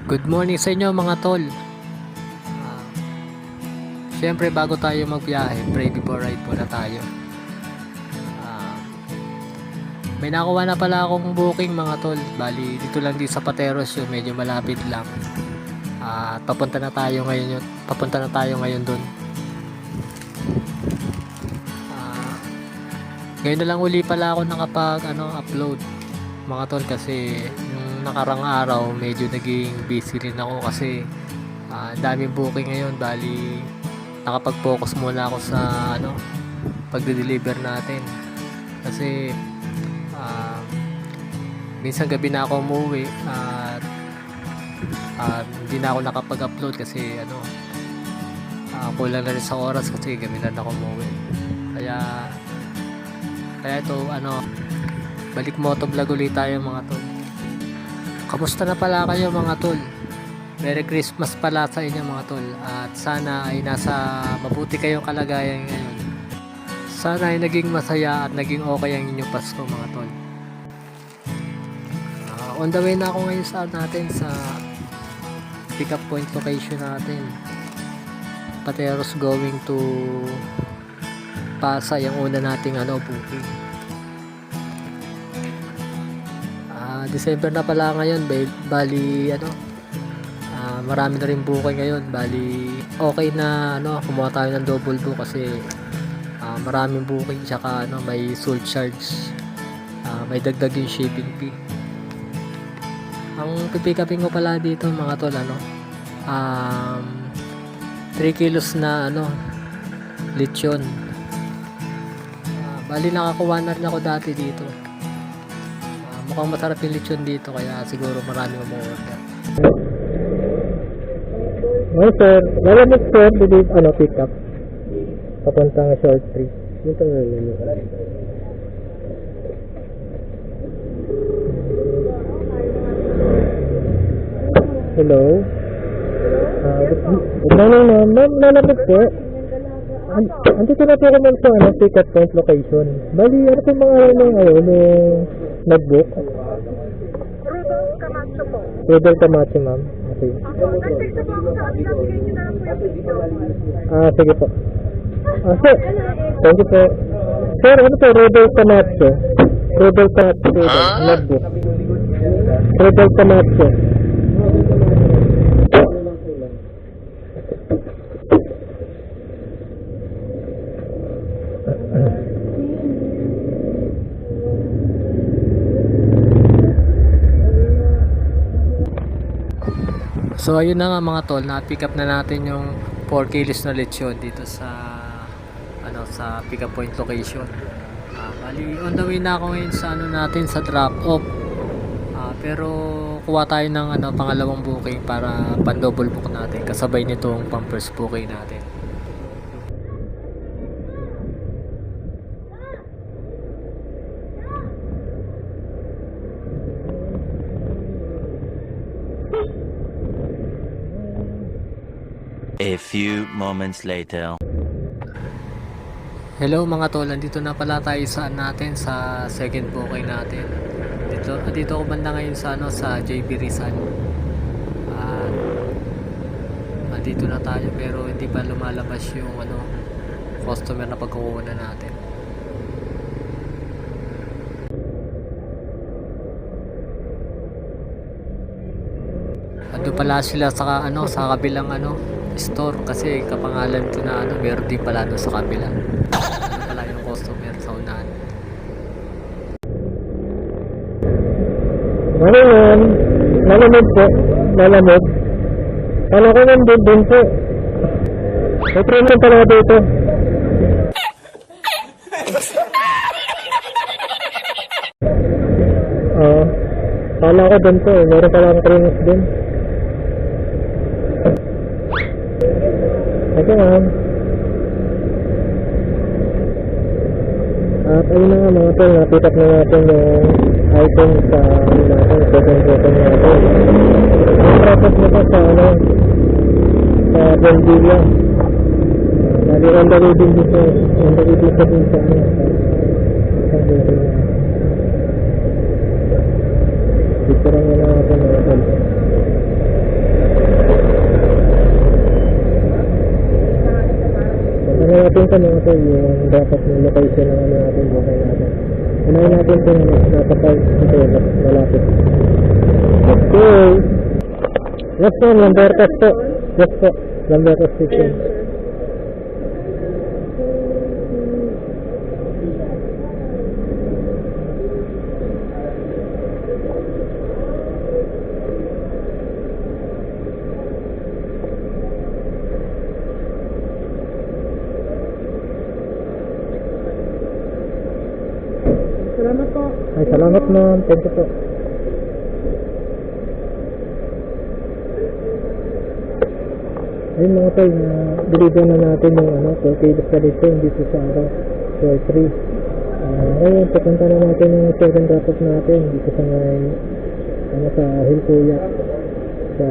Good morning sa inyo mga tol. Siyempre bago tayo magbiyahe, pray before ride muna tayo. Ah, may nakuha na pala akong booking mga tol. Bali dito lang din sa Pateros yun, medyo malapit lang. At papunta na tayo ngayon doon. Ngayon na lang uli pala ako upload mga tol kasi yung nakarang araw medyo naging busy rin ako kasi daming booking ngayon. Bali nakapag-focus muna ako sa pagde-deliver natin kasi minsan gabi na ako umuwi at hindi na ako nakapag-upload kasi kulang na rin sa oras kasi gabi na ako umuwi. Kaya ito balik motovlog ulit tayo mga tol. Kamusta na pala kayo mga tol? Merry Christmas pala sa inyo mga tol at sana ay nasa mabuti kayong kalagayan ngayon. Sana ay naging masaya at naging okay ang inyong Pasko mga tol. On the way na ako ngayon sa pick up point location natin. Pateros going to Pasay ang una nating booking. December na pala ngayon, bali marami na rin booking ngayon. Bali okay na kumuha tayo ng double book kasi maraming booking tsaka may surcharge, may dagdag yung shipping fee. Ang pipikapin ko pala dito mga tol 3 kilos na lechon. Bali nakakuha na rin ako dati dito. Mukhang masarap yung lechon dito kaya siguro marami mag-order. Hi sir, lalamig sir, dito pick up papuntang short trip. Dito na yun. Hello? Good morning ma'am. Ma'am, lalamig po. Andito na po ako ma'am sa pick up point location. Bali, ano po mga notebook? Rudolph Camacho po. Rudolph Camacho ma'am. Okay. Nag-text po ako sa kanila. Bigay nyo na lang po yung video. Sige po. Sir, thank you po. Sir, ano po, Rudolph Camacho? Rudolph Camacho, notebook. Rudolph Camacho. So ayun na nga mga tol, na-pick up na natin yung 4 kilos na lechon dito sa pick up point location. Bali on the way na ako ngayon sa sa drop off. Pero kuha tayo ng pangalawang booking para pan-double book natin kasabay nitong pang-first booking natin. A few moments later. Hello mga tol, andito na pala tayo sa second booking natin. Dito ako banda ngayon sa JB Rizal. Andito na tayo pero hindi pa lumalabas yung customer na pagkukuha natin. Ando pala sila sa kabilang store kasi kapangalan ko na meron din pala doon sa kabila. Pala yung customer sa unahan. Ano yun? Lalamig po. Lalamig. Kala ko nandun din po. May premium pala dito. Kala ko dun po. Meron pala ang premium din. Ito ma'am. At ayun na nga mga tol, napitak na natin yung item sa second booking natin. Ang process nito sa Bendilla. Dali on the way din dito. On the way dito din sa Picture nga natin mga tol. ito mga ito yung dapat yung location ng ano natin, bukay natin. Unahin natin ito yung nasa park ito, malapit. Okay. Yes po, Lambertas po. Yes po, Lambertas Station. Salamat po. Ay, salamat ma'am. Thank you po. Ayun mga tol, deliver na natin yung ano, 4K installation dito sa Floor 3. Ngayon, papunta na natin yung second drop-off natin dito sa may ano, sa Hilcoyat sa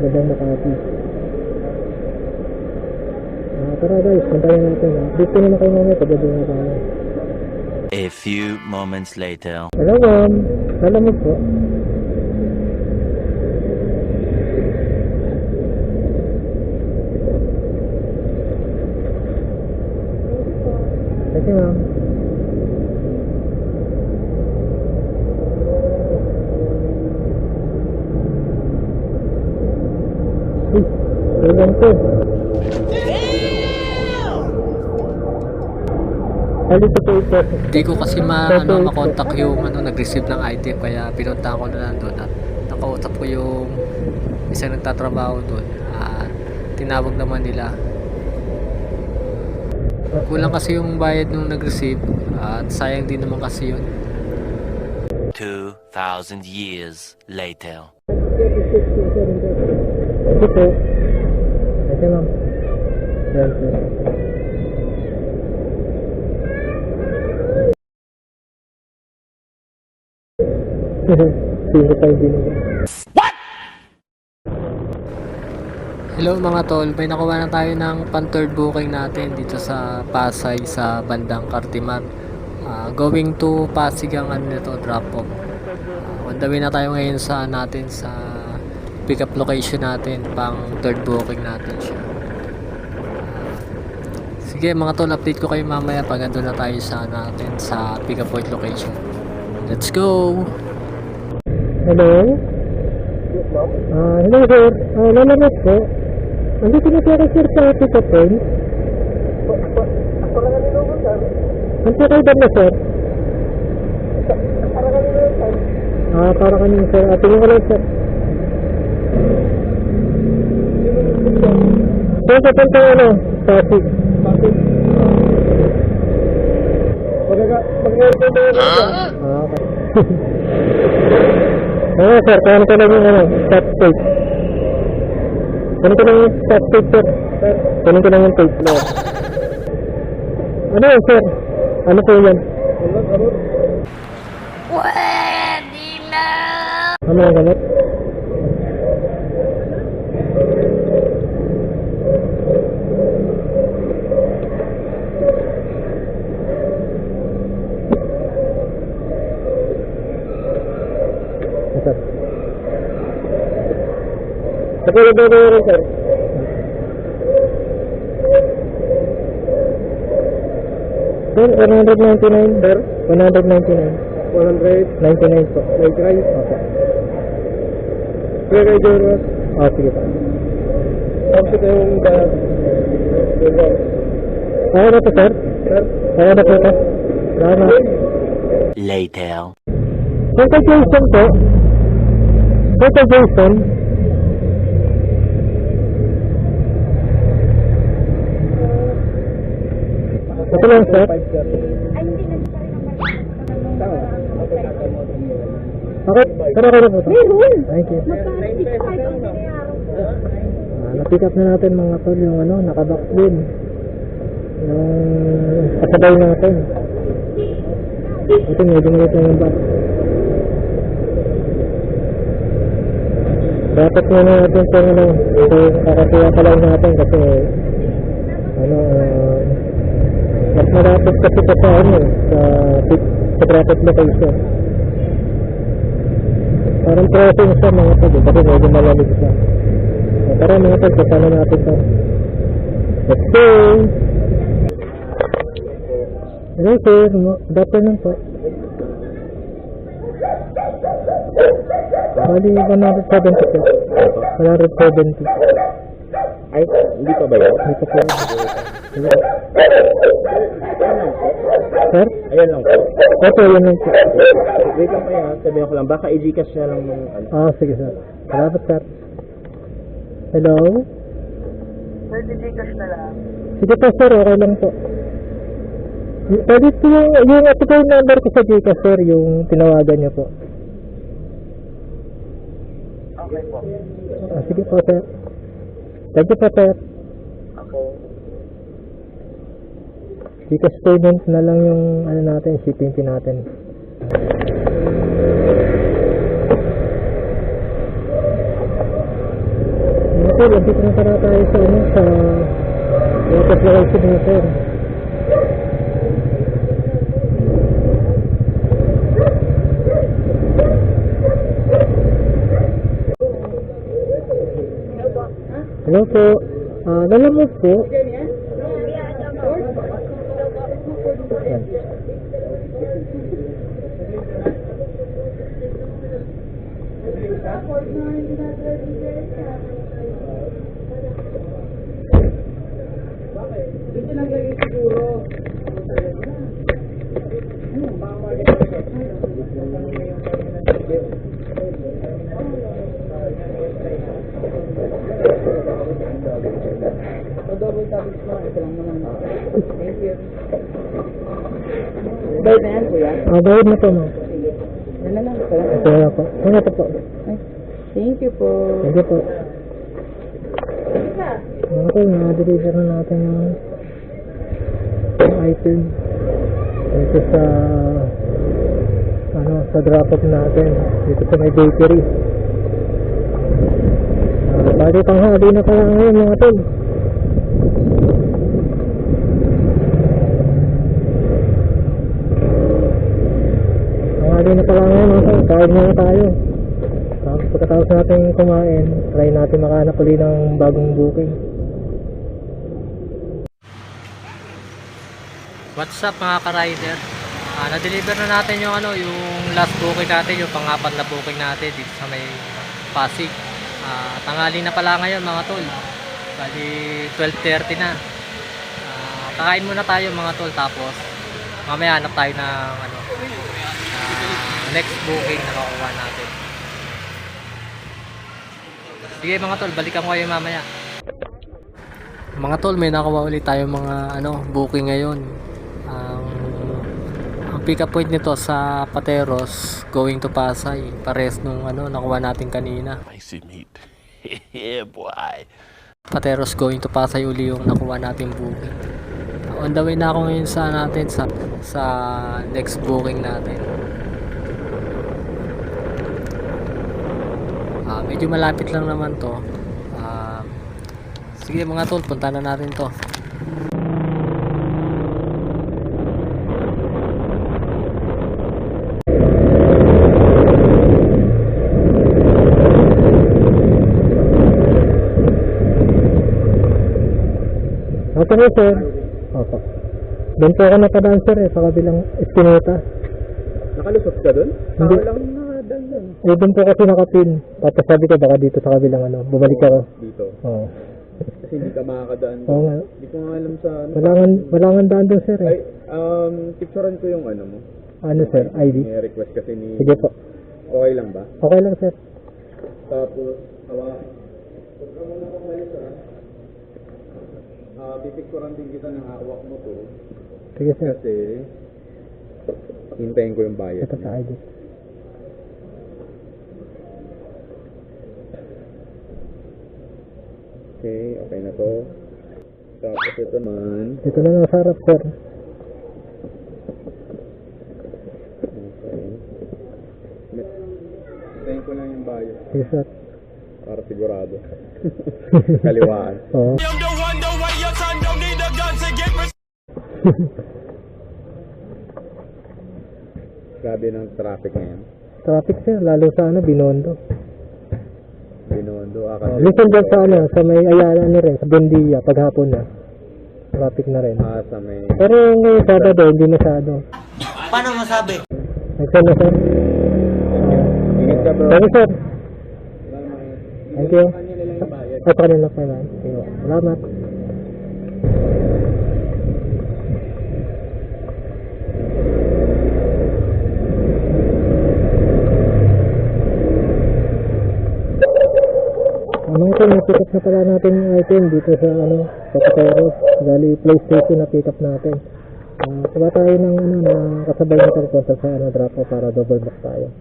Labang Makati. Tara guys, puntayan natin. Update ko naman kayo mamaya pag na tayo. A few moments later. Hello ma'am, salamat po. Thank you ma'am. Uy, kailan ko? Halito po ito. Hindi ko kasi makontak yung nag-receive ng item, kaya pinunta ko na lang doon at nakausap ko yung isang nagtatrabaho doon at tinawag naman nila. Kulang kasi yung bayad nung nag-receive at sayang din naman kasi yun. 2,000 years later. Ito po. Ito ma'am. Yes, yes. Sino tayo din nila? Hello mga tol, may nakuha na tayo ng pan-third booking natin dito sa Pasay sa bandang Cartimar. Going to Pasig ang nito, drop off. On the way na tayo ngayon sa natin sa pick up location natin, pang third booking natin siya. Sige mga tol, update ko kayo mamaya pag andun na tayo sa natin sa pick up point location. Let's go! Hello? Hello sir. Lalamat po. Andito na po ako sir sa pick up point. Ako lang ang nilungan, sir. Nanti kayo ba na sir? Para kanina yun, sir. Para kanina sir. Tingin ko lang sir. Sir, papunta ano? Pasig. Bakit? Mag-airport na yun, sir. Okay. Oo sir, kaya ko lang yung stop tape. Kunin ko lang yung stop tape sir. Kunin ko lang yung tape. No. Ano yun sir? Ano po yan? Pwede na! Ano yung gamot? Sir. Kapag ba rin sir? Sir, 199 sir? 199. 199 po. May try? Okay. Kaya kayo doon? Sige pa. Tapos ito yung kaya na po sir? Kaya na po ito? Salamat. Later. Sir, Jason po? Sir, Jason? Ito lang sir? Ay, hindi na Okay, tara na po ito. Meron! Thank you. Magka-65 ang binayaran. Na-pick up na natin mga tol yung nakabox din. Yung kasabay natin. Ito medyo maliit na yung box. Dapat muna natin ito ito kakasuha pa lang natin kasi mas malapit kasi ito sa sa traffic location. Parang crossing siya mga tol kasi medyo malamig siya. Tara mga tol, kasama natin ito. Let's go! Hello sir, good afternoon po. Bali, 170 po. 170. Ay, hindi pa ba yun? Dito po. Hello. Sir? Ayan lang po. Opo, yun lang po. Wait lang kaya, sabihin ko lang, baka i-Gcash na lang ng ano. Ah, sige sir. Salamat sir. Hello? Sir, Gcash na lang. Sige po sir, okay lang po. Pwede po yung ito number ko sa Gcash sir, yung tinawagan niyo po. Okay po. Ah, sige po sir. Thank you po sir. Okay. Gcash payment na lang yung ano natin, shipping fee natin. Ito, nandito na para tayo sa ano, sa water location na sir. Hello po. Lalamog po. Yan. Bayad na yan, kuya? Bayad na po ma'am. Yan na lang. Ito na po. Ano ito po? Thank you po. Sige po. Okay, na-deliver na natin yung item dito sa ano, sa drop off natin dito sa may bakery. Bali tanghali na pala ngayon mga tol. Tanghali na pala ngayon mga tol. Kain muna tayo. Pagkatapos natin kumain, try natin makahanap ulit ng bagong booking. What's up mga ka-rider? Na-deliver na natin yung ano, yung last booking natin, yung pang-apat na booking natin dito sa may Pasig. Tanghali na pala ngayon mga tol. Bali 12:30 na. Kakain muna tayo mga tol, tapos mamaya hanap tayo ng ano, next booking na makuha natin. Sige mga tol, balikan ko kayo mamaya. Mga tol, may nakuha ulit tayo mga ano, booking ngayon. Ang pick up point nito sa Pateros going to Pasay, pares nung ano nakuha natin kanina. Spicy meat. Yeah, boy. Pateros going to Pasay uli yung nakuha natin booking. On the way na ako ngayon sa natin sa next booking natin. Medyo malapit lang naman to. Sige mga tol, punta na natin to. Okay sir. Opo. Doon po ako napadaan sir sa kabilang eskinita. Nakalusot ka dun? Hindi. Lang nakadaan dun. Doon po kasi nakapin. Tapos sabi ko baka dito sa kabilang ano, bumalik ako. Dito. Oo. Kasi hindi ka makakadaan dun. Oo nga. Hindi ko nga alam sa ano. Wala nga daan doon sir Ay, eh. picturean ko yung ano mo. Ano sir? ID? May request kasi ni... Sige po. Okay lang ba? Okay lang sir. Tapos, huwag ka muna kumalis pipicturean din kita ng hawak mo to. Sige sir. Kasi, hintayin ko yung bayad. Ito sa ID. Okay, okay na to. Tapos ito naman. Dito na lang sa harap sir. Okay. Hintayin ko lang yung bayad. Sige sir. Para sigurado. Kaliwaan. Oo. Grabe ng traffic ngayon. Traffic sir, lalo sa ano, Binondo. Binondo, kasi... Minsan dyan sa ano, sa may Ayala ni rin, sa Buendia, paghapon na. Traffic na rin. Sa may... Pero ngayong Sabado, hindi masyado. Paano masabi? Nagsan na sir. Ingat ka bro. Thank you sir. Thank you. At kanila pa lang. Salamat. Anong ito, na-pick up na pala natin yung item dito sa sa Pateros. Gali PlayStation na pick up natin. Saba tayo ng na kasabay na pagpunta sa drop off para double book tayo.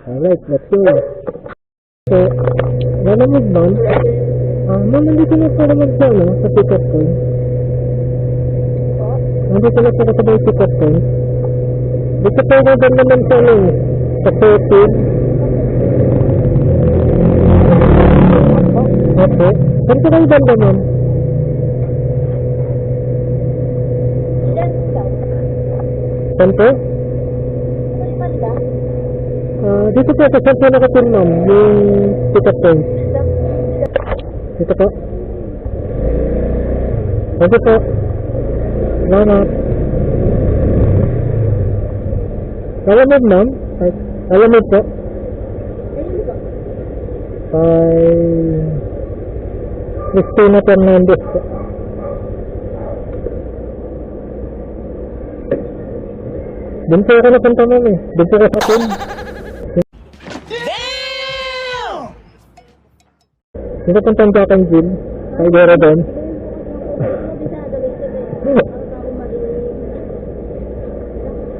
Alright, let's go. So, malamig man. Nandito na pa naman sa sa pick up point. Nandito na pa kasabay yung pick up point. Dito pa naman naman sa sa 14. Okay. Saan ka kayo banda, ma'am? Saan po? Dito po, saan po nakatin, ma'am? Yung pick-up point. Dito po. Dito po. Salamat. Alamod, ma'am? Alamod po. Christina Fernandez po. Doon po ako napunta ma'am eh. Doon po ako sa team. Doon po punta ang Jack and Jill. Kay Dora doon.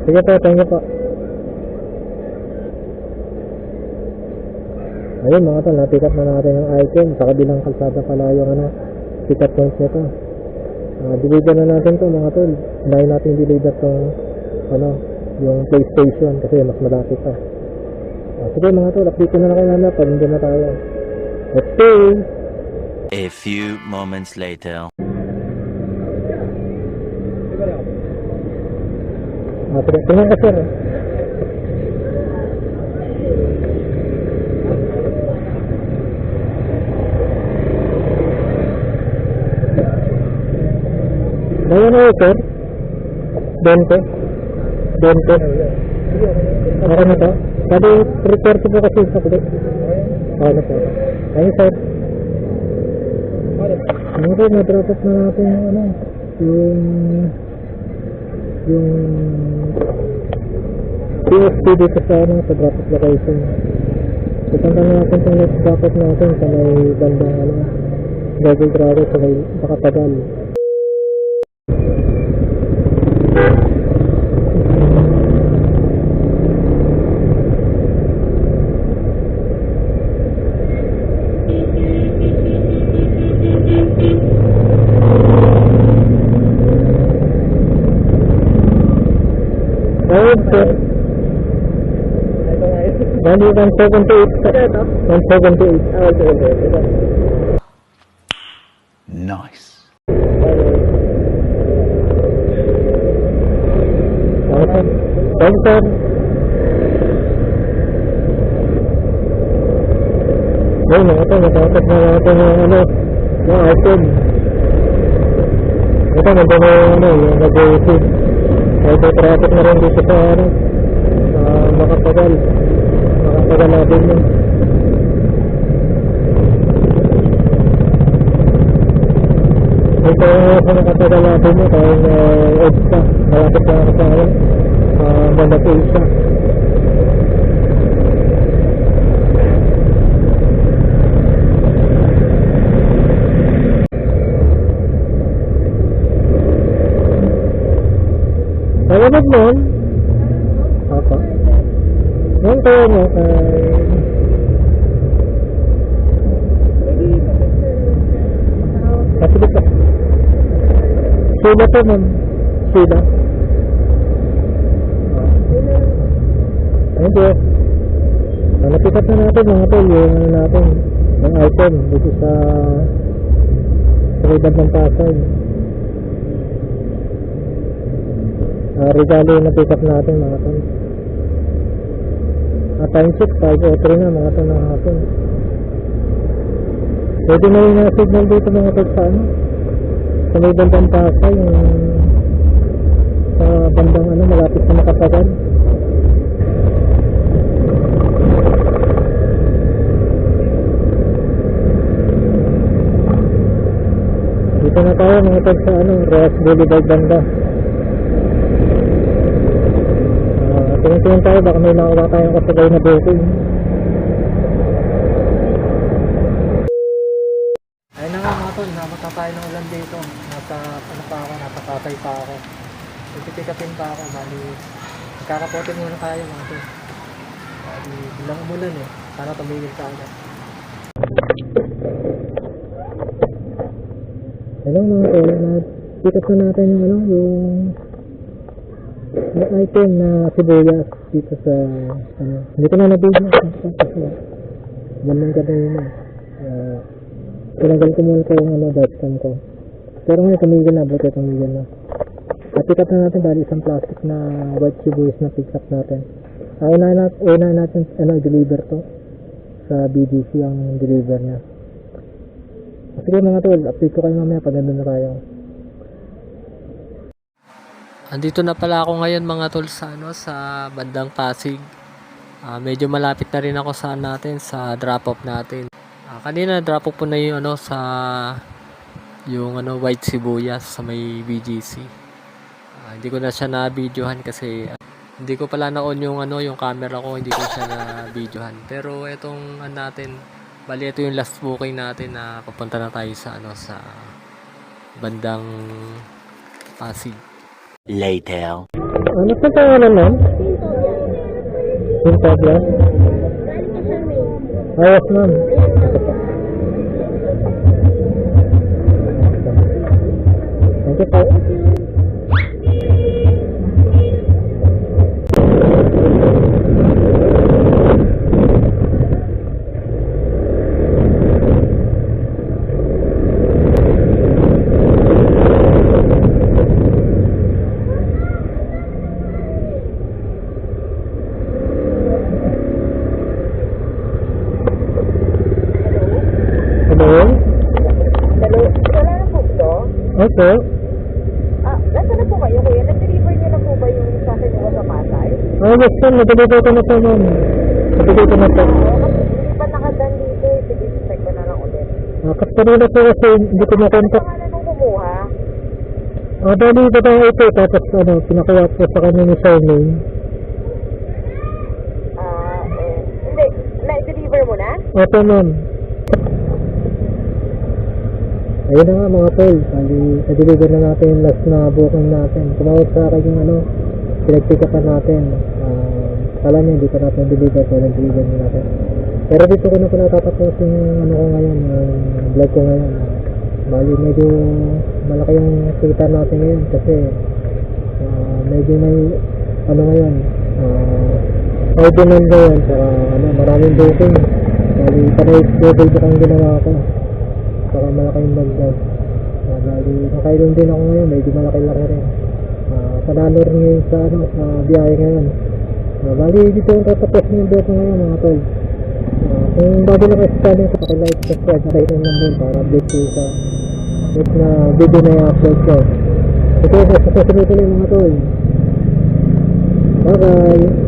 Sige po, thank you po. Ayun mga tol, na-pick up na natin yung item sa kabilang kalsada pala yung pick up points nito. Deliver na natin to mga tol. Dahil natin deliver tong yung PlayStation kasi mas malapit to. Sige mga tol, update na lang kayo na pag hindi na tayo. Let's go! A few moments later. Tingnan ka sir. Ngayon na sir. 20. Okay na to. Sabi 3:30 po kasi sa kulit. Okay na po. Ayun sir. Ngayon na-drop off na natin yung PSP dito sa sa drop off location. Pupunta na natin yung next drop off natin sa may bandang Google Drive sa may Bakapagal. Ayun sir. Bali 178 sir. 178. Nice. Okay. Thanks sir. Ayun ito, natapos na natin yung item. Ito, nandun na yung nag-receive. Kahit may traffic na rin dito sa Makapagal natin yun. Ito sa Makapagal natin yun kahit edge pa, malapit na ako sa Mandato Isa. Salamat noon. Apa? Noon tayo mo kay... Kasi dito. Sila po ma'am. Sila. Thank you. Napikat na natin mga tol yung item dito sa Ridad ng Pasay. Regalo yung na-pick up natin mga tol. Time check 5:03 na mga tol ng hapon. Pwede na yung signal dito mga tol sa sa may bandang Pasay, yung sa bandang ano, malapit sa Makapagan. Dito na tayo mga tol sa ano, Rojas Boulevard banda. Tingin-tingin tayo, baka may nakuha tayong kasabay na booking. Ayun na nga mga tol, namata tayo ng ulan dito. Nasa ano pa ako, nasa Pasay pa ako. Pipikapin pa ako, bali magkakapotin muna tayo mga tol. Bali bilang umulan eh, sana tumigil sa agad. Hello mga tol, pick up na natin yung ano, yung item na sibuyas dito sa ano, hindi ko na nabigyan kasi ganun ka din yun tinagal ko muna ko yung ano, dashcam ko, pero ngayon tumigil na, buti tumigil na. At pick up na natin, bali isang plastic na white sibuyas na pick up natin. Unahin natin ano, deliver to sa BDC ang deliver niya. Sige mga tol, update ko kayo mamaya pag nandun na tayo. Andito na pala ako ngayon mga tol sa ano, sa bandang Pasig. Medyo malapit na rin ako sa natin, sa drop off natin. Kanina drop off po na yung ano, sa yung ano, white sibuyas sa may BGC. Hindi ko na siya na-videohan kasi hindi ko pala na-on yung ano, yung camera ko, hindi ko siya na-videohan. Pero itong ano natin, bali ito yung last booking natin na papunta na tayo sa ano, sa bandang Pasig. Later. Ano sa pangalan ma'am? Pinto yan? Ayos ma'am. Thank you po. Okay. Nasa na po kayo, kuya? Nag-deliver niyo na po ba yung sa akin yung sa Pasay? Yes ma'am, nag-deliver ko na po ma'am. Nag-deliver ko na po. Hindi pa nakadan dito eh. Sige, check ko na lang ulit. Kanina po kasi hindi ko na-contact. Pangalan mong kumuha? Dali ba tayo ito, tapos ano, pinakuha po sa kanya ni Charmaine. Hindi. Na-deliver mo na? Opo ma'am. Ayun na nga mga tol, na-deliver na natin yung last na booking natin. Tumawag sa akin yung ano, pinag-pick-upan natin. Kala niya hindi pa natin deliver, so nag-deliver na natin. Pero dito ko na pala tatapos yung ano ko ngayon, vlog ko ngayon. Bali medyo malaki yung kita natin ngayon kasi medyo may ano ngayon, demand ngayon, saka ano, maraming booking. Bali panay double book ang ginawa ko. Saka malaki yung bagdad. Bali nakailong din ako ngayon, medyo malaki-laki rin. Panalo rin ngayon sa ano, sa biyahe ngayon. Bali dito ang tatapos yung vlog ko ngayon mga tol. Kung bago na kayo sa channel ko, paki-like, subscribe, naka-inom ng bell para update kayo sa next na video na i-upload ko. Ito, sa susunod ulit mga tol. Bye bye!